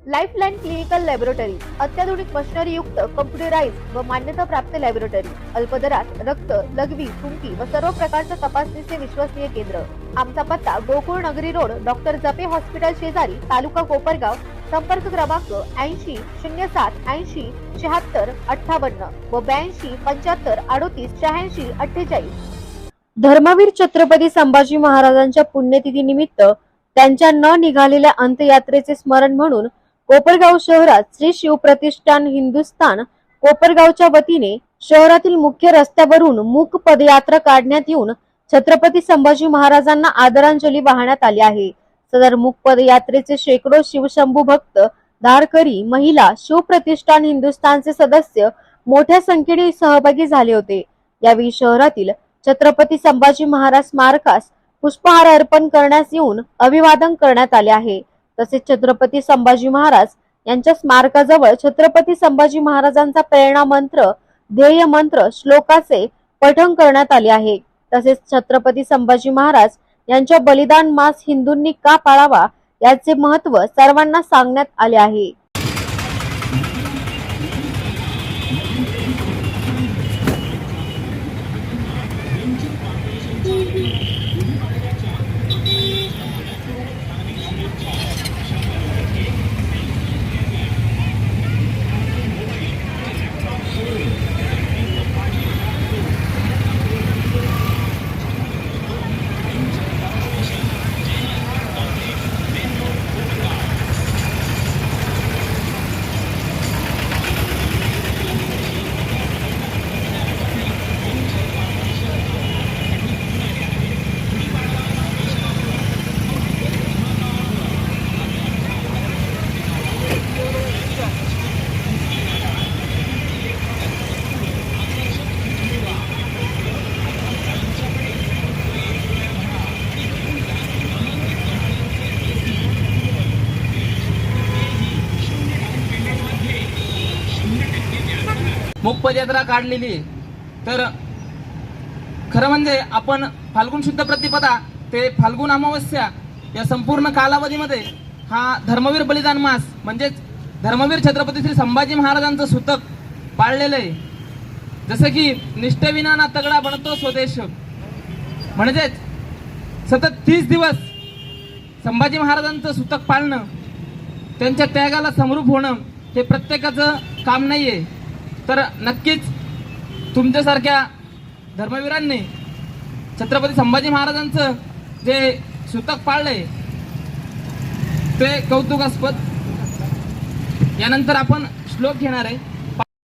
Lifeline clinical laboratory अत्याधुनिक machinery युक्त computerised व मान्यता प्राप्त लॅबोरेटरी, अल्प दरात रक्त, लघवी, थुंकी व सर्व प्रकारच्या तपासणीचे विश्वसनीय केंद्र। आमचा पत्ता गोकुळ नगरी रोड, डॉक्टर जपे हॉस्पिटल शेजारी, तालुका कोपरगाव। संपर्क क्रमांक 80 07 80 76 58 व 82 75 38 86 48। धर्मवीर छत्रपती संभाजी महाराजांच्या पुण्यतिथी निमित्त त्यांच्या न निघालेल्या अंत्ययात्रेचे स्मरण म्हणून कोपरगाव शहरात श्री शिवप्रतिष्ठान हिंदुस्थान कोपरगावच्या वतीने शहरातील मुख्य रस्त्यावरून मूक पदयात्रा काढण्यात येऊन छत्रपती संभाजी महाराजांना आदरांजली वाहण्यात आली आहे। सदर मूक पदयात्रेचे शेकडो शिवशंभू भक्त, धारकरी, महिला, शिवप्रतिष्ठान हिंदुस्थानचे सदस्य मोठ्या संख्येने सहभागी झाले होते। यावेळी शहरातील छत्रपती संभाजी महाराज स्मारकास पुष्पहार अर्पण करण्यास येऊन अभिवादन करण्यात आले आहे। तसेच छत्रपती संभाजी महाराज यांच्या स्मारकाजवळ छत्रपती संभाजी महाराजांचा प्रेरणा मंत्र, ध्येय मंत्र, श्लोकाचे पठण करण्यात आले आहे। तसेच छत्रपती संभाजी महाराज यांच्या बलिदान मास हिंदूंनी का पाळावा याचे महत्त्व सर्वांना सांगण्यात आले आहे। मूक पदयात्रा काढलेली। तर खरं म्हणजे आपण फाल्गुन शुद्ध प्रतिपदा ते फाल्गुन अमावस्या या संपूर्ण कालावधीमध्ये हा धर्मवीर बलिदान मास म्हणजेच धर्मवीर छत्रपती श्री संभाजी महाराजांचं सूतक पाळलेलं आहे। जसं की निष्ठेविना ना तगडा बनतो स्वदेश, म्हणजेच सतत 30 दिवस संभाजी महाराजांचं सूतक पाळणं, त्यांच्या त्यागाला समरूप होणं हे प्रत्येकाचं काम नाहीये। तर नक्कीच तुमच्यासारख्या धर्मवीरांनी छत्रपती संभाजी महाराजांचं जे सूतक पाळलंय ते कौतुकास्पद। यानंतर आपण श्लोक घेणार आहे।